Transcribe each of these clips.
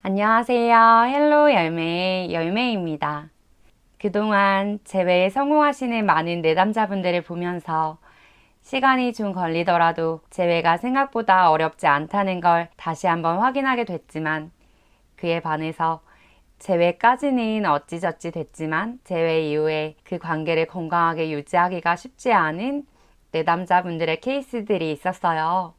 안녕하세요. 헬로 열매의 열매입니다. 그동안 재회에 성공하시는 많은 내담자분들을 보면서 시간이 좀 걸리더라도 재회가 생각보다 어렵지 않다는 걸 다시 한번 확인하게 됐지만 그에 반해서 재회까지는 어찌저찌 됐지만 재회 이후에 그 관계를 건강하게 유지하기가 쉽지 않은 내담자분들의 케이스들이 있었어요.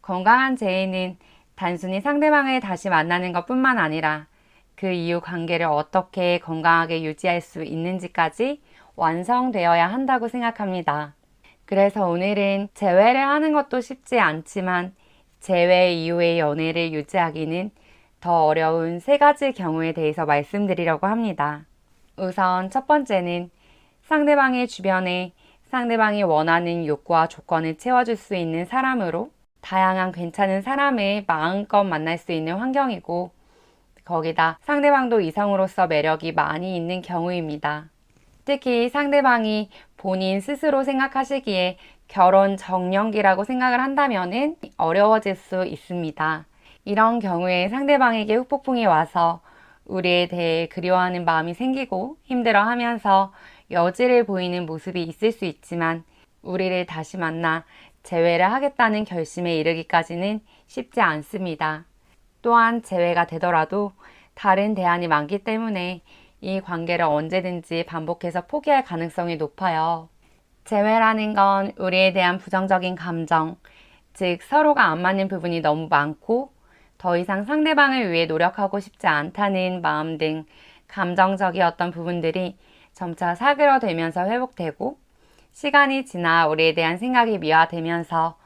건강한 재회는 단순히 상대방을 다시 만나는 것뿐만 아니라 그 이후 관계를 어떻게 건강하게 유지할 수 있는지까지 완성되어야 한다고 생각합니다. 그래서 오늘은 재회를 하는 것도 쉽지 않지만 재회 이후의 연애를 유지하기는 더 어려운 세 가지 경우에 대해서 말씀드리려고 합니다. 우선 첫 번째는 상대방의 주변에 상대방이 원하는 욕구와 조건을 채워줄 수 있는 사람으로 다양한 괜찮은 사람을 마음껏 만날 수 있는 환경이고 거기다 상대방도 이성으로서 매력이 많이 있는 경우입니다. 특히 상대방이 본인 스스로 생각하시기에 결혼 정년기라고 생각을 한다면 어려워질 수 있습니다. 이런 경우에 상대방에게 후폭풍이 와서 우리에 대해 그리워하는 마음이 생기고 힘들어하면서 여지를 보이는 모습이 있을 수 있지만 우리를 다시 만나 재회를 하겠다는 결심에 이르기까지는 쉽지 않습니다. 또한 재회가 되더라도 다른 대안이 많기 때문에 이 관계를 언제든지 반복해서 포기할 가능성이 높아요. 재회라는 건 우리에 대한 부정적인 감정, 즉 서로가 안 맞는 부분이 너무 많고 더 이상 상대방을 위해 노력하고 싶지 않다는 마음 등 감정적이었던 부분들이 점차 사그러들면서 회복되고 시간이 지나 우리에 대한 생각이 미화되면서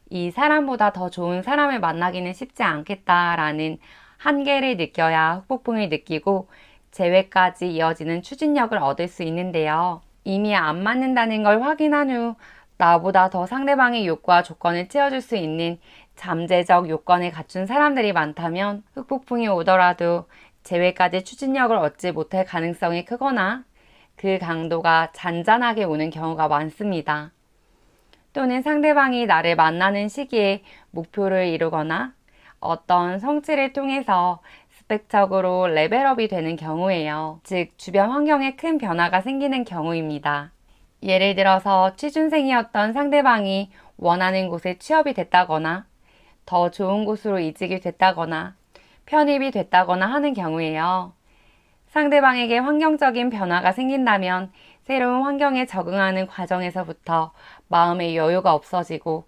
이 사람보다 더 좋은 사람을 만나기는 쉽지 않겠다라는 한계를 느껴야 후폭풍을 느끼고 재회까지 이어지는 추진력을 얻을 수 있는데요. 이미 안 맞는다는 걸 확인한 후 나보다 더 상대방의 욕구와 조건을 채워줄 수 있는 잠재적 요건을 갖춘 사람들이 많다면 후폭풍이 오더라도 재회까지 추진력을 얻지 못할 가능성이 크거나 그 강도가 잔잔하게 오는 경우가 많습니다. 또는 상대방이 나를 만나는 시기에 목표를 이루거나 어떤 성취를 통해서 스펙적으로 레벨업이 되는 경우예요. 즉 주변 환경에 큰 변화가 생기는 경우입니다. 예를 들어서 취준생이었던 상대방이 원하는 곳에 취업이 됐다거나 더 좋은 곳으로 이직이 됐다거나 편입이 됐다거나 하는 경우예요. 상대방에게 환경적인 변화가 생긴다면 새로운 환경에 적응하는 과정에서부터 마음의 여유가 없어지고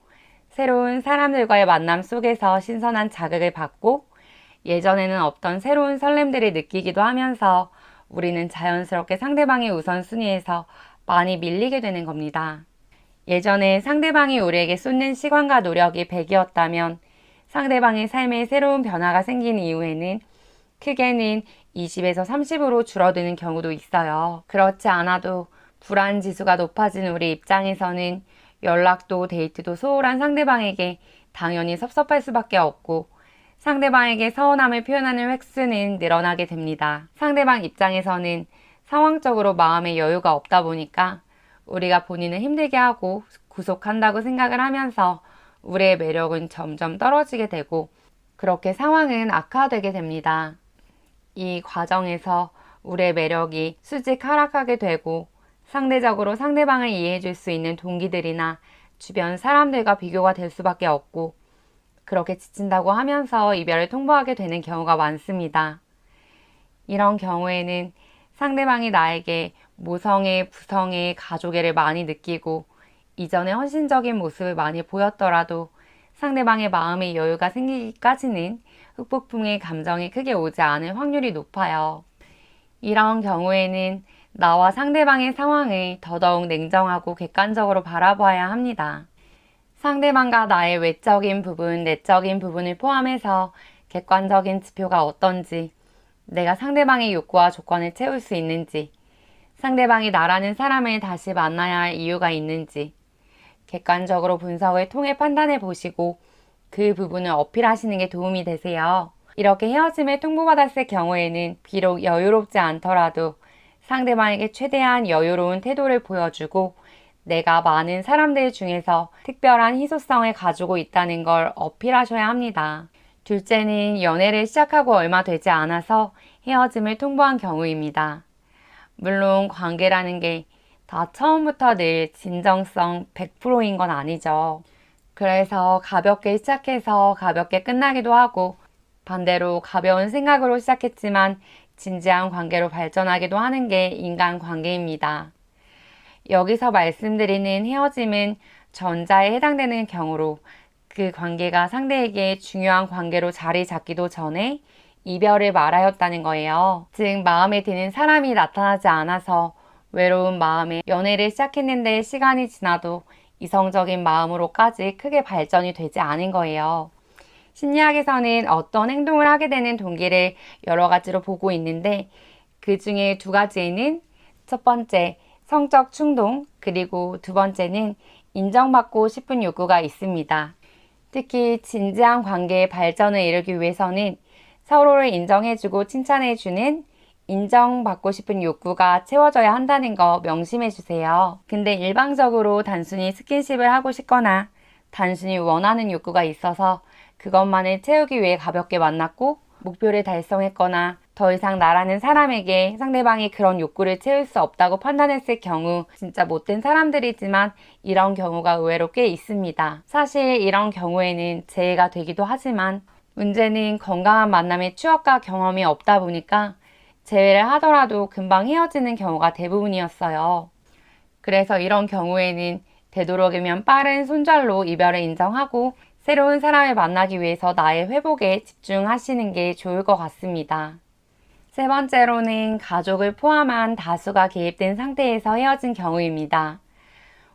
새로운 사람들과의 만남 속에서 신선한 자극을 받고 예전에는 없던 새로운 설렘들을 느끼기도 하면서 우리는 자연스럽게 상대방의 우선순위에서 많이 밀리게 되는 겁니다. 예전에 상대방이 우리에게 쏟는 시간과 노력이 100이었다면 상대방의 삶에 새로운 변화가 생긴 이후에는 크게는 20에서 30으로 줄어드는 경우도 있어요. 그렇지 않아도 불안 지수가 높아진 우리 입장에서는 연락도 데이트도 소홀한 상대방에게 당연히 섭섭할 수밖에 없고 상대방에게 서운함을 표현하는 횟수는 늘어나게 됩니다. 상대방 입장에서는 상황적으로 마음의 여유가 없다 보니까 우리가 본인을 힘들게 하고 구속한다고 생각을 하면서 우리의 매력은 점점 떨어지게 되고 그렇게 상황은 악화되게 됩니다. 이 과정에서 우리의 매력이 수직 하락하게 되고 상대적으로 상대방을 이해해 줄 수 있는 동기들이나 주변 사람들과 비교가 될 수밖에 없고 그렇게 지친다고 하면서 이별을 통보하게 되는 경우가 많습니다. 이런 경우에는 상대방이 나에게 모성애, 부성애, 가족애를 많이 느끼고 이전에 헌신적인 모습을 많이 보였더라도 상대방의 마음의 여유가 생기기까지는 후폭풍의 감정이 크게 오지 않을 확률이 높아요. 이런 경우에는 나와 상대방의 상황을 더더욱 냉정하고 객관적으로 바라봐야 합니다. 상대방과 나의 외적인 부분, 내적인 부분을 포함해서 객관적인 지표가 어떤지, 내가 상대방의 욕구와 조건을 채울 수 있는지, 상대방이 나라는 사람을 다시 만나야 할 이유가 있는지, 객관적으로 분석을 통해 판단해 보시고 그 부분을 어필하시는 게 도움이 되세요. 이렇게 헤어짐을 통보받았을 경우에는 비록 여유롭지 않더라도 상대방에게 최대한 여유로운 태도를 보여주고 내가 많은 사람들 중에서 특별한 희소성을 가지고 있다는 걸 어필하셔야 합니다. 둘째는 연애를 시작하고 얼마 되지 않아서 헤어짐을 통보한 경우입니다. 물론 관계라는 게 다 처음부터 늘 진정성 100%인 건 아니죠. 그래서 가볍게 시작해서 가볍게 끝나기도 하고 반대로 가벼운 생각으로 시작했지만 진지한 관계로 발전하기도 하는 게 인간관계입니다. 여기서 말씀드리는 헤어짐은 전자에 해당되는 경우로 그 관계가 상대에게 중요한 관계로 자리 잡기도 전에 이별을 말하였다는 거예요. 즉 마음에 드는 사람이 나타나지 않아서 외로운 마음에 연애를 시작했는데 시간이 지나도 이성적인 마음으로까지 크게 발전이 되지 않은 거예요. 심리학에서는 어떤 행동을 하게 되는 동기를 여러 가지로 보고 있는데 그 중에 두 가지에는 첫 번째, 성적 충동, 그리고 두 번째는 인정받고 싶은 욕구가 있습니다. 특히 진지한 관계의 발전을 이루기 위해서는 서로를 인정해주고 칭찬해주는 인정받고 싶은 욕구가 채워져야 한다는 거 명심해 주세요. 근데 일방적으로 단순히 스킨십을 하고 싶거나 단순히 원하는 욕구가 있어서 그것만을 채우기 위해 가볍게 만났고 목표를 달성했거나 더 이상 나라는 사람에게 상대방이 그런 욕구를 채울 수 없다고 판단했을 경우 진짜 못된 사람들이지만 이런 경우가 의외로 꽤 있습니다. 사실 이런 경우에는 재해가 되기도 하지만 문제는 건강한 만남의 추억과 경험이 없다 보니까 재회를 하더라도 금방 헤어지는 경우가 대부분이었어요. 그래서 이런 경우에는 되도록이면 빠른 손절로 이별을 인정하고 새로운 사람을 만나기 위해서 나의 회복에 집중하시는 게 좋을 것 같습니다. 세 번째로는 가족을 포함한 다수가 개입된 상태에서 헤어진 경우입니다.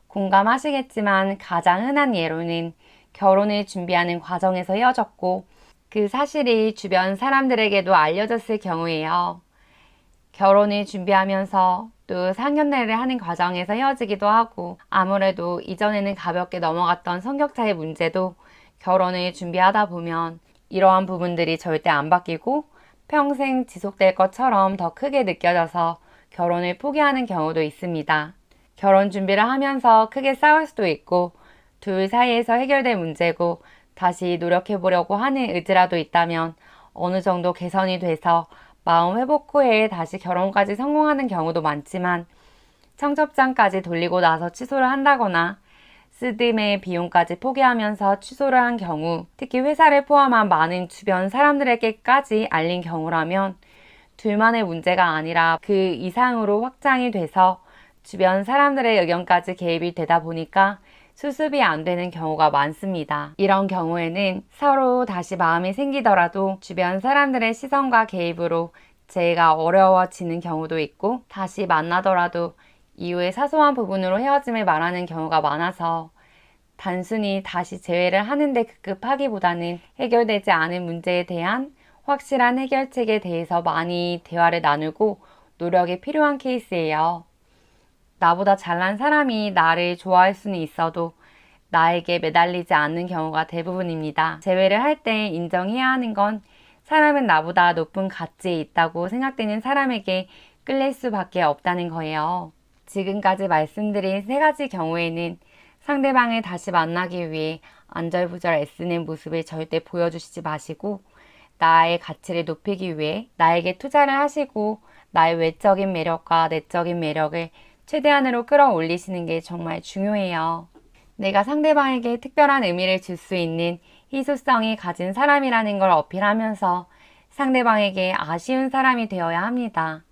공감하시겠지만 가장 흔한 예로는 결혼을 준비하는 과정에서 헤어졌고 그 사실이 주변 사람들에게도 알려졌을 경우예요. 결혼을 준비하면서 또 상견례를 하는 과정에서 헤어지기도 하고 아무래도 이전에는 가볍게 넘어갔던 성격차의 문제도 결혼을 준비하다 보면 이러한 부분들이 절대 안 바뀌고 평생 지속될 것처럼 더 크게 느껴져서 결혼을 포기하는 경우도 있습니다. 결혼 준비를 하면서 크게 싸울 수도 있고 둘 사이에서 해결될 문제고 다시 노력해보려고 하는 의지라도 있다면 어느 정도 개선이 돼서 마음 회복 후에 다시 결혼까지 성공하는 경우도 많지만 청첩장까지 돌리고 나서 취소를 한다거나 쓰임의 비용까지 포기하면서 취소를 한 경우, 특히 회사를 포함한 많은 주변 사람들에게까지 알린 경우라면 둘만의 문제가 아니라 그 이상으로 확장이 돼서 주변 사람들의 의견까지 개입이 되다 보니까 수습이 안 되는 경우가 많습니다. 이런 경우에는 서로 다시 마음이 생기더라도 주변 사람들의 시선과 개입으로 재회가 어려워지는 경우도 있고 다시 만나더라도 이후에 사소한 부분으로 헤어짐을 말하는 경우가 많아서 단순히 다시 재회를 하는데 급급하기보다는 해결되지 않은 문제에 대한 확실한 해결책에 대해서 많이 대화를 나누고 노력이 필요한 케이스예요. 나보다 잘난 사람이 나를 좋아할 수는 있어도 나에게 매달리지 않는 경우가 대부분입니다. 재회를 할 때 인정해야 하는 건 사람은 나보다 높은 가치에 있다고 생각되는 사람에게 끌릴 수밖에 없다는 거예요. 지금까지 말씀드린 세 가지 경우에는 상대방을 다시 만나기 위해 안절부절 애쓰는 모습을 절대 보여주시지 마시고 나의 가치를 높이기 위해 나에게 투자를 하시고 나의 외적인 매력과 내적인 매력을 최대한으로 끌어올리시는 게 정말 중요해요. 내가 상대방에게 특별한 의미를 줄 수 있는 희소성이 가진 사람이라는 걸 어필하면서 상대방에게 아쉬운 사람이 되어야 합니다.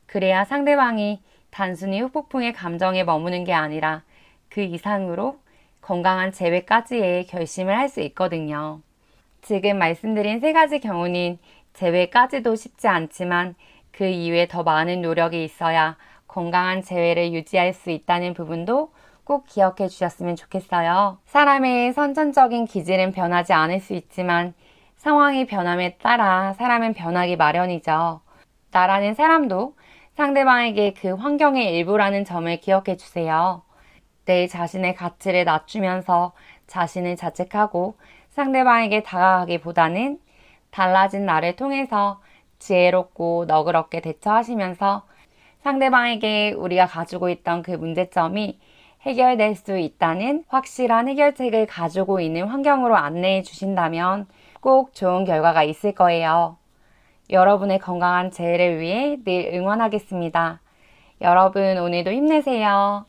그래야 상대방이 단순히 후폭풍의 감정에 머무는 게 아니라 그 이상으로 건강한 재회까지의 결심을 할 수 있거든요. 지금 말씀드린 세 가지 경우는 재회까지도 쉽지 않지만 그 이후에 더 많은 노력이 있어야 건강한 재회를 유지할 수 있다는 부분도 꼭 기억해 주셨으면 좋겠어요. 사람의 선천적인 기질은 변하지 않을 수 있지만 상황이 변함에 따라 사람은 변하기 마련이죠. 나라는 사람도 상대방에게 그 환경의 일부라는 점을 기억해 주세요. 내 자신의 가치를 낮추면서 자신을 자책하고 상대방에게 다가가기보다는 달라진 나를 통해서 지혜롭고 너그럽게 대처하시면서 상대방에게 우리가 가지고 있던 그 문제점이 해결될 수 있다는 확실한 해결책을 가지고 있는 환경으로 안내해 주신다면 꼭 좋은 결과가 있을 거예요. 여러분의 건강한 재해를 위해 늘 응원하겠습니다. 여러분 오늘도 힘내세요.